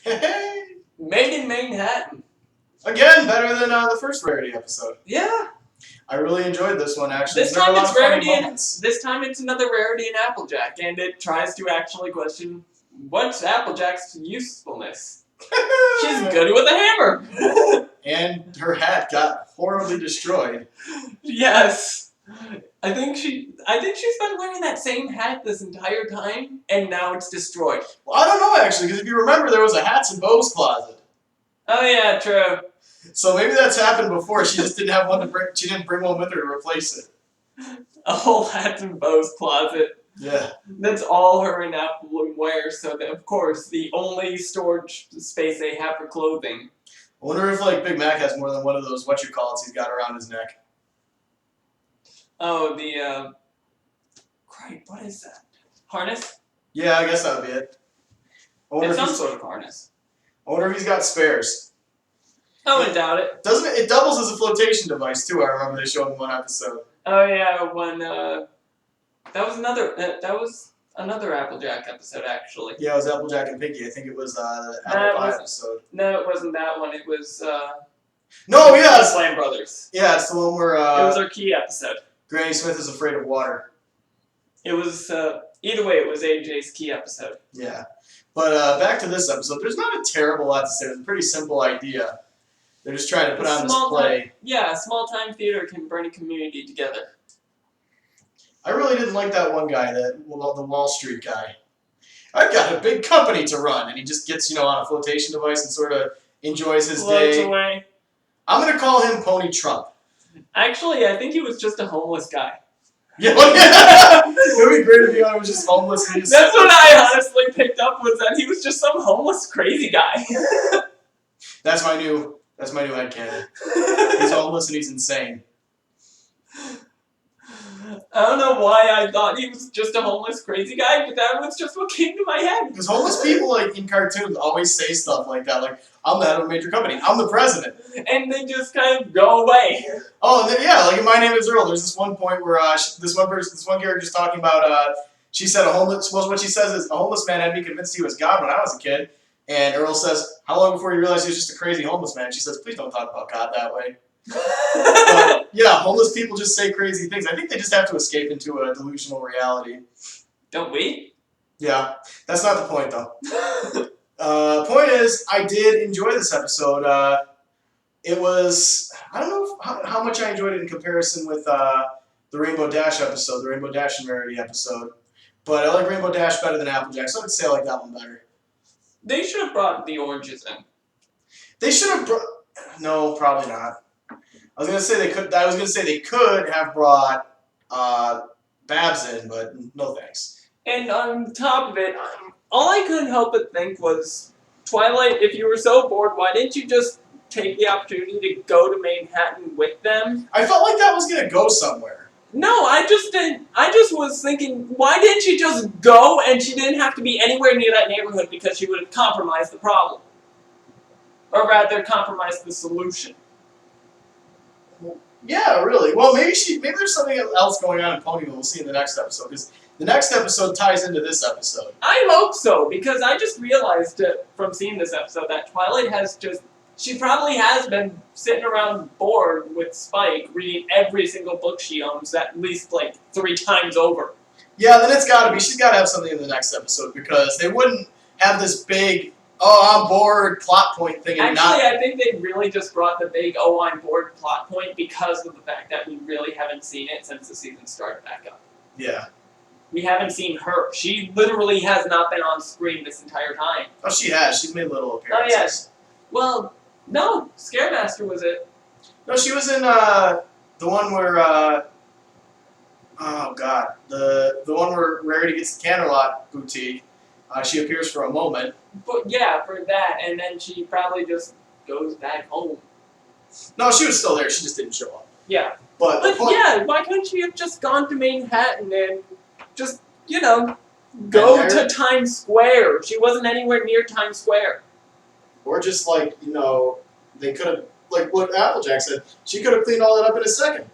Made in Manhattan. Again, better than the first Rarity episode. Yeah. I really enjoyed this one, actually. This time it's Rarity, and this time it's another Rarity and Applejack, and it tries to actually question what's Applejack's usefulness. She's good with a hammer. And her hat got horribly destroyed. Yes. I think she's been wearing that same hat this entire time, and now it's destroyed. Well, I don't know, actually, because if you remember, there was a hats and bows closet. Oh yeah, true. So maybe that's happened before. She just didn't have one to bring. She didn't bring one with her to replace it. A whole hats and bows closet. Yeah. That's all her and Apple wear. So that, of course, the only storage space they have for clothing. I wonder if Big Mac has more than one of those he's got around his neck. Oh, the Christ, what is that? Harness? Yeah, I guess that would be it. It's some sort of harness. I wonder if he's got spares. I wouldn't doubt it. Doesn't it? It doubles as a flotation device too. I remember they showed in one episode. Oh yeah, when that was another Applejack episode actually. Yeah, it was Applejack and Pinky. I think it was the Apple Pie episode. No, it wasn't that one. It was No, yeah, the Slam Brothers. Yeah, it's the one where it was our key episode. Granny Smith is afraid of water. It was either way. It was AJ's key episode. Yeah, but back to this episode. There's not a terrible lot to say. It's a pretty simple idea. They're just trying to put on this play. Yeah, a small-time theater can bring a community together. I really didn't like that one guy, the Wall Street guy. I've got a big company to run, and he just gets, on a flotation device and sort of enjoys his day. Away. I'm going to call him Pony Trump. Actually, I think he was just a homeless guy. Yeah, it would be great if he was just homeless. And just That's what I honestly picked up, was that he was just some homeless crazy guy. That's my new headcanon. He's homeless and he's insane. I don't know why I thought he was just a homeless crazy guy, but that was just what came to my head. Because homeless people, in cartoons, always say stuff like that, like, I'm the head of a major company, I'm the president. And they just kind of go away. Oh, and yeah, in My Name is Earl, there's this one point where this one character's talking about, she said what she says is, a homeless man had me convinced he was God when I was a kid. And Earl says, how long before you realized he was just a crazy homeless man? She says, please don't talk about God that way. But, yeah, homeless people just say crazy things. I think they just have to escape into a delusional reality. Don't we? Yeah, that's not the point, though. Point is, I did enjoy this episode. It was, I don't know how much I enjoyed it in comparison with the Rainbow Dash episode, the Rainbow Dash and Rarity episode. But I like Rainbow Dash better than Applejack, so I would say I like that one better. They should have brought the oranges in. They should have brought... No, probably not. I was gonna say they could have brought Babs in, but no thanks. And on top of it, all I couldn't help but think was, Twilight, if you were so bored, why didn't you just take the opportunity to go to Manhattan with them? I felt like that was gonna go somewhere. No, I just didn't. I just was thinking, why didn't she just go and she didn't have to be anywhere near that neighborhood because she would have compromised the problem? Or rather, compromised the solution. Yeah, really. Well, maybe there's something else going on in Pony that we'll see in the next episode, because the next episode ties into this episode. I hope so, because I just realized from seeing this episode that Twilight she probably has been sitting around bored with Spike, reading every single book she owns at least 3 times over. Yeah, then she's got to have something in the next episode, because they wouldn't have this big, I'm bored plot point thing. Actually, I think they really just brought the big, I'm bored plot point because of the fact that we really haven't seen it since the season started back up. Yeah. We haven't seen her. She literally has not been on screen this entire time. Oh, she has. She's made little appearances. Oh, yes. Well, no, Scaremaster was it. No, she was in the one where, oh god, the one where Rarity gets the Canterlot boutique. She appears for a moment. But yeah, for that, and then she probably just goes back home. No, she was still there. She just didn't show up. Yeah. But yeah, why couldn't she have just gone to Manhattan and just, go to Times Square? She wasn't anywhere near Times Square. Or just they could have, what Applejack said, she could have cleaned all that up in a second.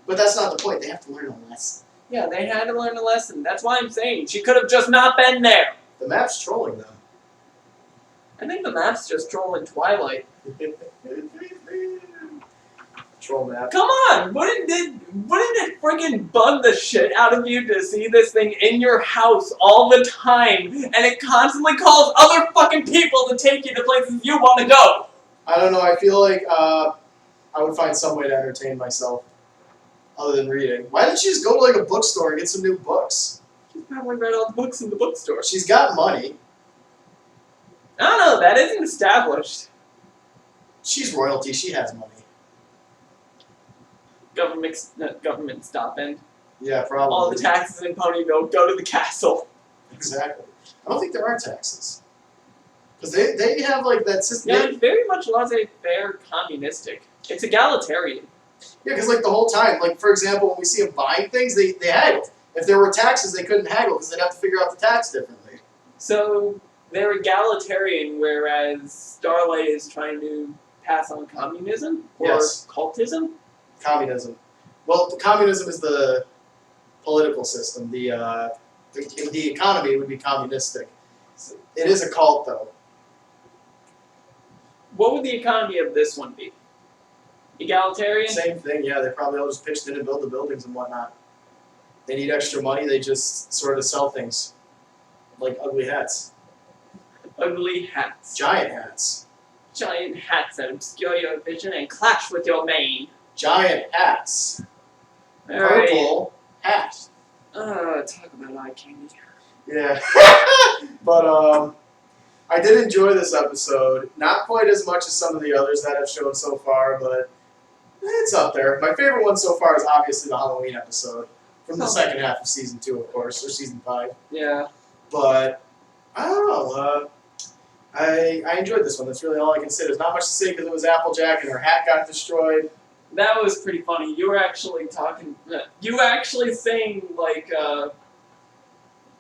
But that's not the point. They have to learn a lesson. Yeah, they had to learn a lesson. That's why I'm saying she could have just not been there. The map's trolling them. I think the map's just trolling Twilight. Troll map. Come on! Wouldn't it freaking bug the shit out of you to see this thing in your house all the time, and it constantly calls other fucking people to take you to places you want to go? I don't know. I feel like I would find some way to entertain myself other than reading. Why didn't she just go to like a bookstore and get some new books? She's probably read all the books in the bookstore. She's got money. I don't know. That isn't established. She's royalty. She has money. Government stop in. Yeah, probably. All the taxes in Ponyville go to the castle. Exactly. I don't think there are taxes. Because they have like that system. Yeah, it's very much laissez-faire communistic. It's egalitarian. Yeah, because like the whole time, like for example, when we see them buying things, they haggle. If there were taxes, they couldn't haggle because they'd have to figure out the tax differently. So they're egalitarian, whereas Starlight is trying to pass on communism or Yes. cultism. Communism. Well, communism is the political system. The economy would be communistic. It is a cult, though. What would the economy of this one be? Egalitarian? Same thing, yeah. They probably all just pitched in and build the buildings and whatnot. They need extra money. They just sort of sell things, like ugly hats, Ugly hats. giant hats, Giant hats that obscure your vision and clash with your mane. giant hats. Alright. Purple hat. Talk about eye candy. Yeah. But I did enjoy this episode. Not quite as much as some of the others that I've shown so far, but it's up there. My favorite one so far is obviously the Halloween episode. From the second half of season 2, of course, or season 5. Yeah. But I don't know. I enjoyed this one. That's really all I can say. There's not much to say because it was Applejack and her hat got destroyed. That was pretty funny. You were actually talking. You were actually saying, like,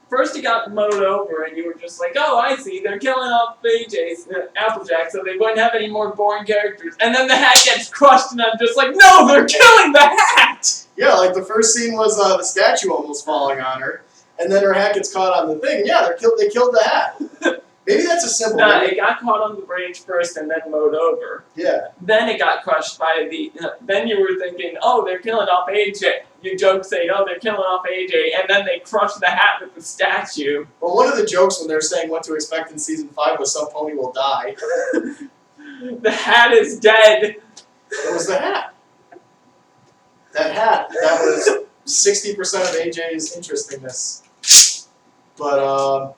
first it got mowed over, and you were just like, oh, I see, they're killing off AJ's Applejack so they wouldn't have any more boring characters. And then the hat gets crushed, and I'm just like, no, they're killing the hat! Yeah, like the first scene was the statue almost falling on her, and then her hat gets caught on the thing. Yeah, they killed the hat. Maybe that's a symbol. Nah, it got caught on the branch first and then mowed over. Yeah. Then it got crushed by the. Then you were thinking, oh, they're killing off AJ. You joke saying, oh, they're killing off AJ, and then they crushed the hat with the statue. Well, one of the jokes when they're saying what to expect in season 5 was some pony will die. The hat is dead. It was the hat. That hat. That was 60% of AJ's interestingness. But,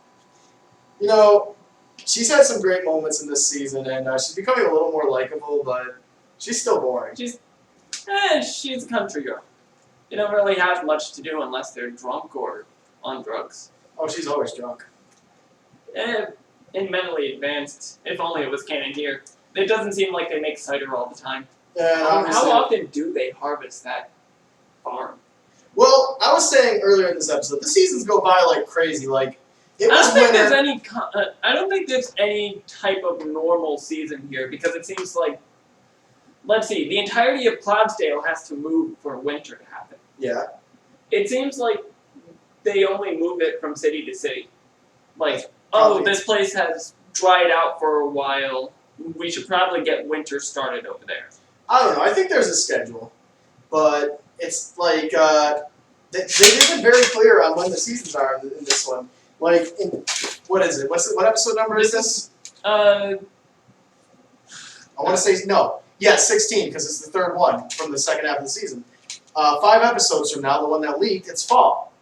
you know, she's had some great moments in this season, and she's becoming a little more likable, but she's still boring. She's a country girl. They don't really have much to do unless they're drunk or on drugs. Oh, she's always drunk. And mentally advanced. If only it was canon here. It doesn't seem like they make cider all the time. And How often do they harvest that farm? Well, I was saying earlier in this episode, the seasons go by like crazy. Like, it I was don't think winter. there's any. I don't think there's any type of normal season here because it seems like. Let's see. The entirety of Cloudsdale has to move for winter to happen. Yeah. It seems like they only move it from city to city. Like, Probably. oh, this place has dried out for a while. We should probably get winter started over there. I don't know. I think there's a schedule, but it's like they've been very clear on when the seasons are in this one. Like, what is it? What episode number is this? I want to say no. Yeah, 16 because it's the third one from the second half of the season. 5 episodes from now, the one that leaked, it's fall.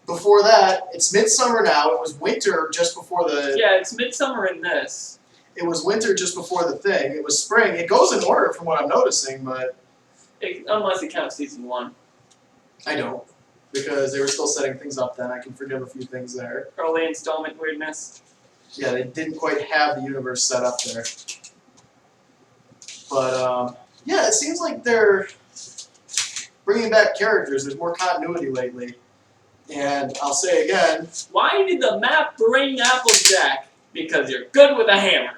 Before that, it's midsummer now. It was winter just before the. Yeah, it's midsummer in this. It was winter just before the thing. It was spring. It goes in order from what I'm noticing, but Unless it counts season 1. I don't. Because they were still setting things up then. I can forgive a few things there. Early installment weirdness. Yeah, they didn't quite have the universe set up there. But, yeah, it seems like they're bringing back characters. There's more continuity lately. And I'll say again... Why did the map bring Applejack? Because you're good with a hammer.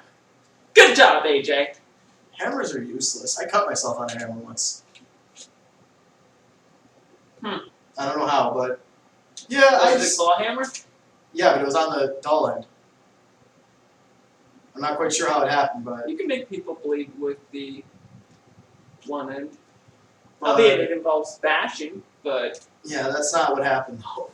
Good job, AJ. Hammers are useless. I cut myself on a hammer once. I don't know how, but... Yeah, Was it a claw hammer? Yeah, but it was on the dull end. I'm not quite sure how it happened, but You can make people bleed with the one end. Albeit it involves bashing, but yeah, that's not what happened though.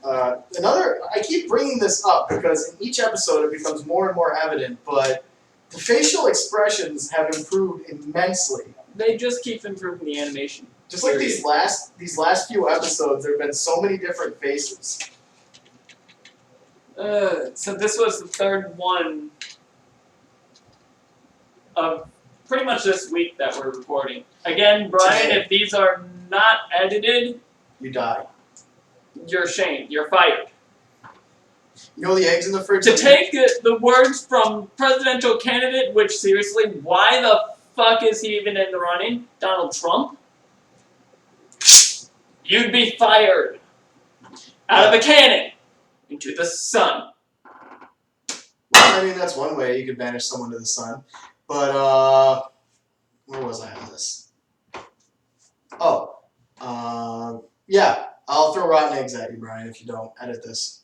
I keep bringing this up because in each episode it becomes more and more evident, but the facial expressions have improved immensely. they just keep improving the animation. Just like these last few episodes, there have been so many different faces. So this was the third one of pretty much this week that we're recording. Again, Brian, Today. if these are not edited, You die. you're shamed. You're fired. You know the eggs in the fridge? To take the words from presidential candidate, which seriously, why the fuck is he even in the running? Donald Trump? You'd be fired. Out of a cannon. Into the sun. Well, I mean, that's one way you could banish someone to the sun. But, where was I on this? Oh, yeah, I'll throw rotten eggs at you, Brian, if you don't edit this.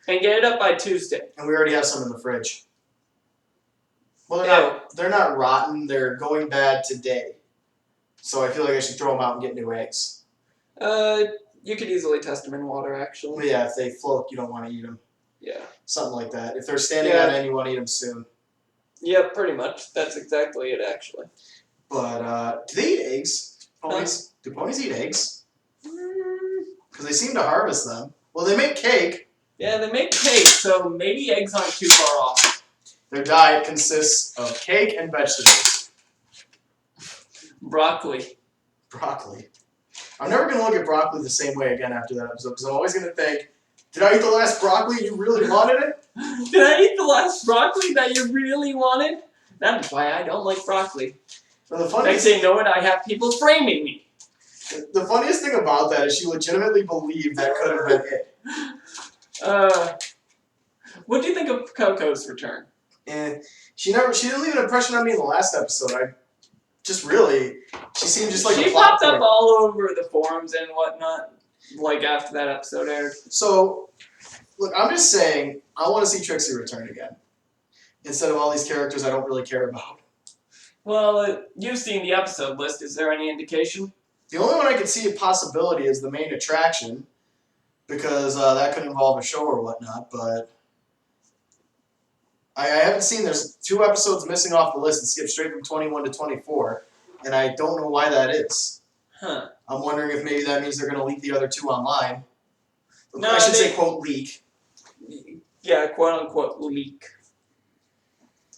And get it up by Tuesday. And we already have some in the fridge. Well, Ew. they're not rotten, they're going bad today. So I feel like I should throw them out and get new eggs. You could easily test them in water, actually. But yeah, if they float, you don't want to eat them. Yeah. Something like that. If they're standing Yeah. on end, you want to eat them soon. Yeah, pretty much. That's exactly it, actually. But, do they eat eggs? Ponies? Do ponies eat eggs? Because they seem to harvest them. Well, they make cake. Yeah, they make cake, so maybe eggs aren't too far off. Their diet consists of cake and vegetables. Broccoli. Broccoli. I'm never going to look at broccoli the same way again after that episode, because I'm always going to think, did I eat the last broccoli and you really wanted it? Did I eat the last broccoli that you really wanted? That's why I don't like broccoli. Well, the Next funniest, thing you know it, I have people framing me. the funniest thing about that is she legitimately believed that could have been it. What do you think of Coco's return? And she didn't leave an impression on me in the last episode. She seemed just like she a plot popped up point. all over the forums and whatnot, like after that episode aired. So, look, I'm just saying, I want to see Trixie return again. Instead of all these characters I don't really care about. Well, you've seen the episode list. Is there any indication? The only one I could see a possibility is the main attraction, because that could involve a show or whatnot, but I haven't seen, there's 2 episodes missing off the list and skip straight from 21 to 24, and I don't know why that is. Huh. I'm wondering if maybe that means they're going to leak the other 2 online. No, I should say, quote, leak. Yeah, quote-unquote leak.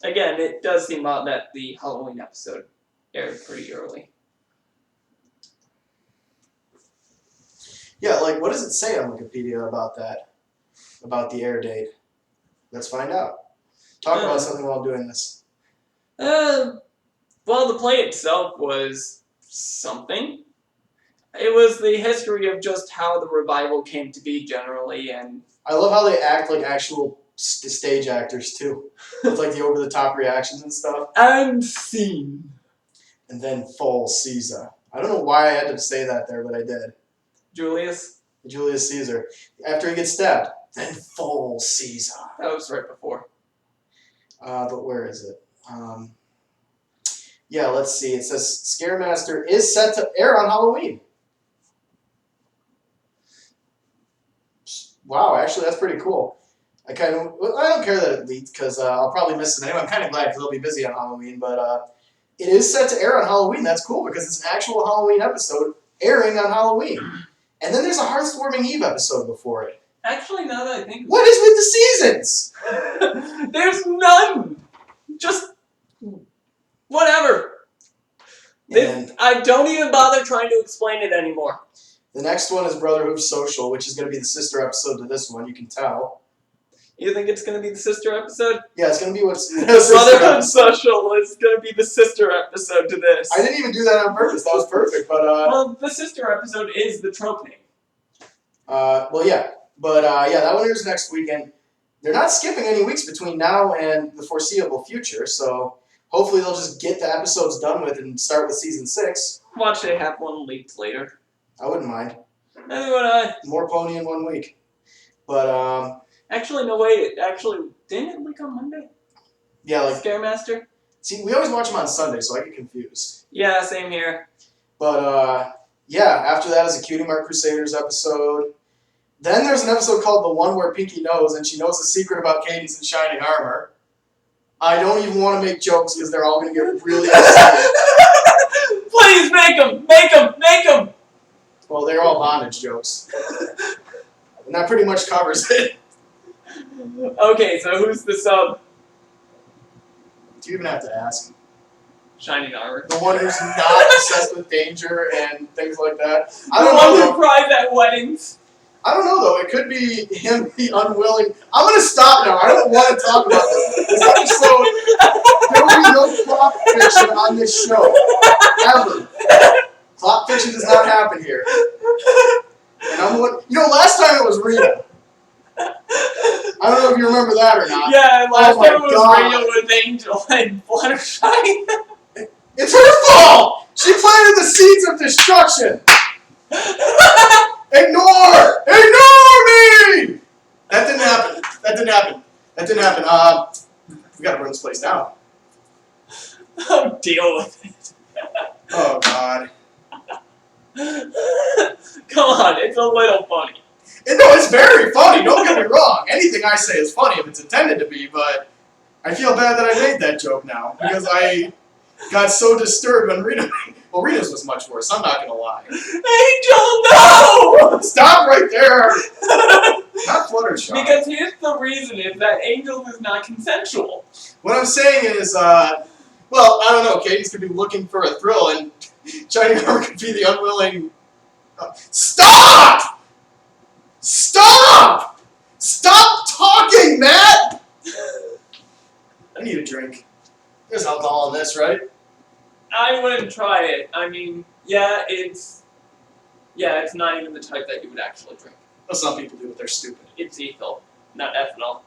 Again, it does seem odd that the Halloween episode aired pretty early. Yeah, like, what does it say on Wikipedia about that? About the air date? Let's find out. Talk about something while doing this. Well, the play itself was something. It was the history of just how the revival came to be generally, and I love how they act like actual stage actors, too. With, like, the over-the-top reactions and stuff. and scene. And then full Caesar. I don't know why I had to say that there, but I did. Julius, Julius Caesar. After he gets stabbed, then full Caesar. that was right before. But where is it? Yeah, let's see. It says Scaremaster is set to air on Halloween. Wow, actually, that's pretty cool. I don't care that it leaked because I'll probably miss it anyway. I'm kind of glad because I'll be busy on Halloween, but it is set to air on Halloween. That's cool because it's an actual Halloween episode airing on Halloween. And then there's a Hearthwarming Eve episode before it. Actually, now that I think What is with the seasons? there's none! Just whatever. And I don't even bother trying to explain it anymore. the next one is Brotherhood Social, which is going to be the sister episode to this one. You can tell. You think it's going to be the sister episode? Yeah, it's going to be what's The Brotherhood Social is going to be the sister episode to this. I didn't even do that on purpose. That was perfect. But Well, the sister episode is the trope name. well, yeah. But yeah, that one airs next weekend. They're not skipping any weeks between now and the foreseeable future, so hopefully they'll just get the episodes done with and start with season 6. Watch they have one leaked later. I wouldn't mind. Neither would I. More pony in 1 week. But Actually, no, wait. Didn't it leak on Monday? Yeah, like Scaremaster? see, we always watch them on Sunday, so I get confused. Yeah, same here. But yeah, after that is a Cutie Mark Crusaders episode. Then there's an episode called The One Where Pinky Knows, and she knows the secret about Cadence and Shining Armor. I don't even want to make jokes because they're all going to get really upset. Please make them! Make them! Make them! Well, they're all bondage jokes. And that pretty much covers it. Okay, so who's the sub? Do you even have to ask? Shining Armor. The one who's not obsessed with danger and things like that. I The don't one know. who cries at weddings. I don't know though. It could be him be unwilling. I'm gonna stop now. I don't want to talk about this. This episode, there will be no plot fiction on this show ever. Plot fiction does not happen here. And I'm one. You know, last time it was Rita. I don't know if you remember that or not. Yeah, last my time it was God. Radio with Angel and Fluttershy. It's her fault. She planted the seeds of destruction. Ignore me. That didn't happen. We gotta burn this place down. Oh, deal with it. Oh God. Come on, it's a little funny. No, it's very funny. Don't get me wrong. Anything I say is funny if it's intended to be, but I feel bad that I made that joke now because I got so disturbed when Rita. Well, Rita's was much worse. I'm not gonna lie. Angel, no! Stop right there. Not Fluttershy. Because here's the reason: is that Angel is not consensual. What I'm saying is, well, I don't know. Cadence could be looking for a thrill, and Shining Armor could be the unwilling. Stop! Stop! Stop talking, Matt! I need a drink. There's alcohol in this, right? I wouldn't try it. I mean, it's not even the type that you would actually drink. Well, some people do, but they're stupid. It's ethyl, not ethanol.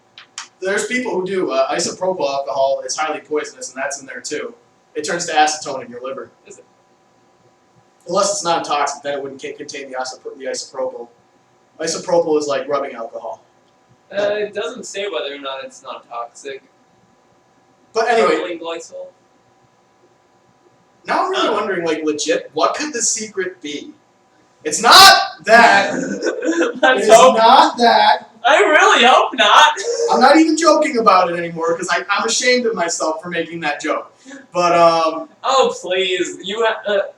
There's people who do. Isopropyl alcohol is highly poisonous, and that's in there too. It turns to acetone in your liver. Is it? Unless it's non-toxic, then it wouldn't contain the isopropyl. Isopropyl is like rubbing alcohol. It doesn't say whether or not it's not toxic. But anyway, Propylene glycol. now I'm really wondering, like, legit, what could the secret be? It's not that. Let's It's hope. not that. I really hope not. I'm not even joking about it anymore because I'm ashamed of myself for making that joke. But Oh please,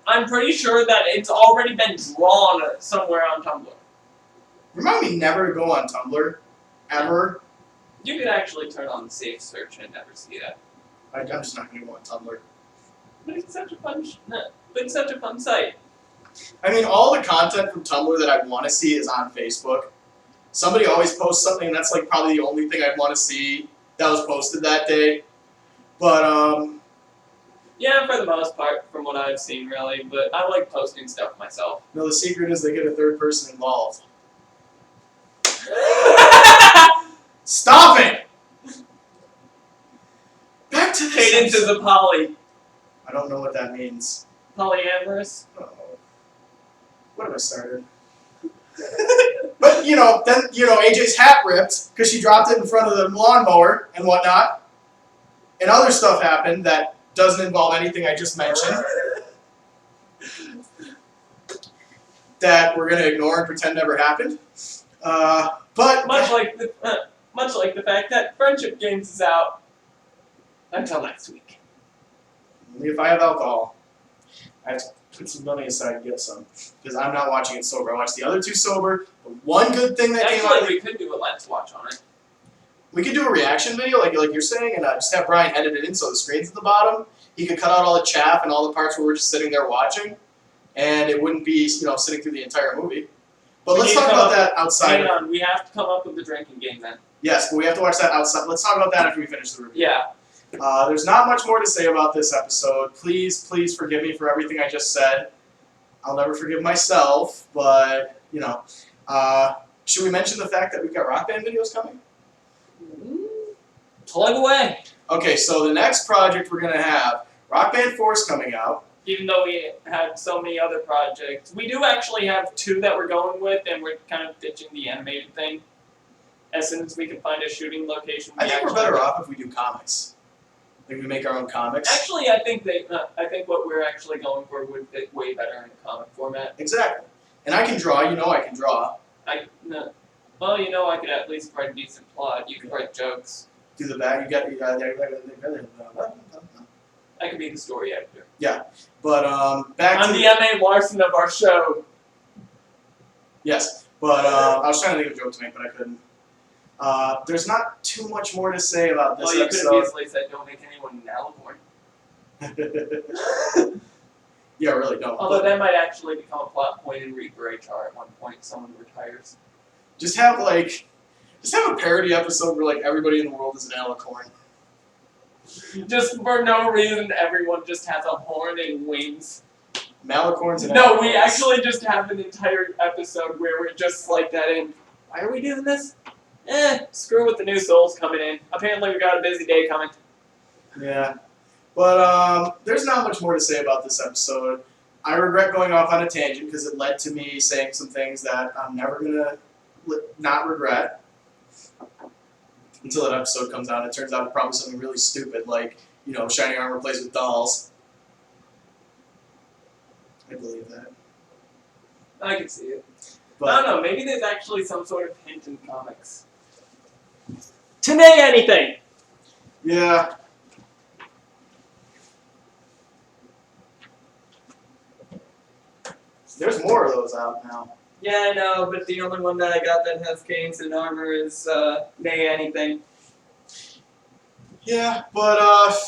I'm pretty sure that it's already been drawn somewhere on Tumblr. remind me never to go on Tumblr, ever. You could actually turn on the safe search and never see that. I'm just not gonna go on Tumblr. But it's such a fun site. I mean, all the content from Tumblr that I want to see is on Facebook. Somebody always posts something, and that's like probably the only thing I'd want to see that was posted that day. But Yeah, for the most part, from what I've seen, really. But I like posting stuff myself. no, the secret is they get a third person involved. Stop it! Back to this. Cadence is a poly. I don't know what that means. Polyamorous. Uh-oh. What have I started? But, then, AJ's hat ripped because she dropped it in front of the lawnmower and whatnot. And other stuff happened that doesn't involve anything I just mentioned. That we're going to ignore and pretend never happened. But Much like the fact that Friendship Games is out until next week. only if I have alcohol. I have to put some money aside and get some. Because I'm not watching it sober. I watched the other two sober. The one good thing that came out of Actually, it. we could do a Let's Watch on it. We could do a reaction video like you're saying and just have Brian edit it in so the screen's at the bottom. He could cut out all the chaff and all the parts where we're just sitting there watching. And it wouldn't be, sitting through the entire movie. But let's talk about that outside. Hang on, we have to come up with the drinking game then. Yes, but we have to watch that outside. Let's talk about that after we finish the review. Yeah. There's not much more to say about this episode. Please forgive me for everything I just said. I'll never forgive myself, but, should we mention the fact that we've got Rock Band videos coming? Plug away. Okay, so the next project we're going to have, Rock Band 4 is coming out. Even though we had so many other projects. We do actually have 2 that we're going with, and we're kind of ditching the animated thing. as soon as we can find a shooting location. I think we're better off if we do comics. Like we make our own comics. Actually, I think what we're actually going for would fit way better in a comic format. Exactly. And I can draw. You know I can draw. Well, you know I could at least write a decent plot. You could write jokes. Do the back. You got. I could be the story editor. Yeah, but back I'm to the M.A. Larson of our show. Yes, but I was trying to think of a joke to make, but I couldn't. There's not too much more to say about this you episode. could have easily said, "Don't make anyone an alicorn." Yeah, really don't. Although that might actually become a plot point in Reaper HR at one point. Someone retires. Just have a parody episode where like everybody in the world is an alicorn. Just for no reason, everyone just has a horn and wings. Malicorns and No, alicorns. we actually just have an entire episode where we're just like that in. Why are we doing this? Screw with the new souls coming in. Apparently we got a busy day coming. Yeah. But there's not much more to say about this episode. I regret going off on a tangent because it led to me saying some things that I'm never going to not regret until that episode comes out. It turns out it's probably something really stupid like, shiny armor plays with dolls. I believe that. I can see it. But I don't know, maybe there's actually some sort of hint in comics. Today anything! yeah. There's more of those out now. Yeah, I know, but the only one that I got that has canes and armor is, Nay Anything. Yeah, but,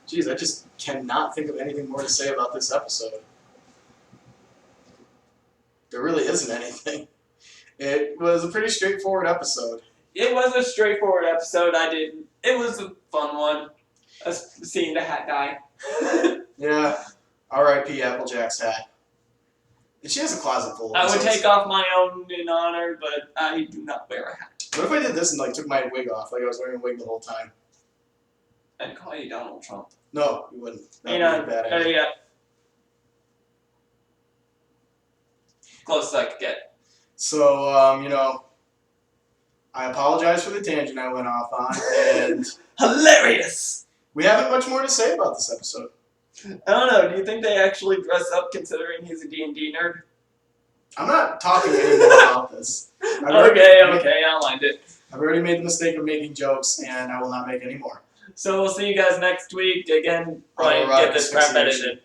geez, I just cannot think of anything more to say about this episode. There really isn't anything. It was a pretty straightforward episode. It was a straightforward episode. It was a fun one. Seeing the hat die. Yeah. R.I.P. Applejack's hat. And she has a closet full of I would those. take off my own in honor, but I do not wear a hat. What if I did this and took my wig off, like I was wearing a wig the whole time? I'd call you Donald Trump. No, you wouldn't. That You would know, be a bad idea. yeah. Closest I could get. So, I apologize for the tangent I went off on, and Hilarious! we haven't much more to say about this episode. I don't know, do you think they actually dress up considering he's a D&D nerd? I'm not talking anymore about this. Okay, I'll mind it. I've already made the mistake of making jokes, and I will not make any more. So we'll see you guys next week. Again, probably Alright, get this crap asphyxiation. edited.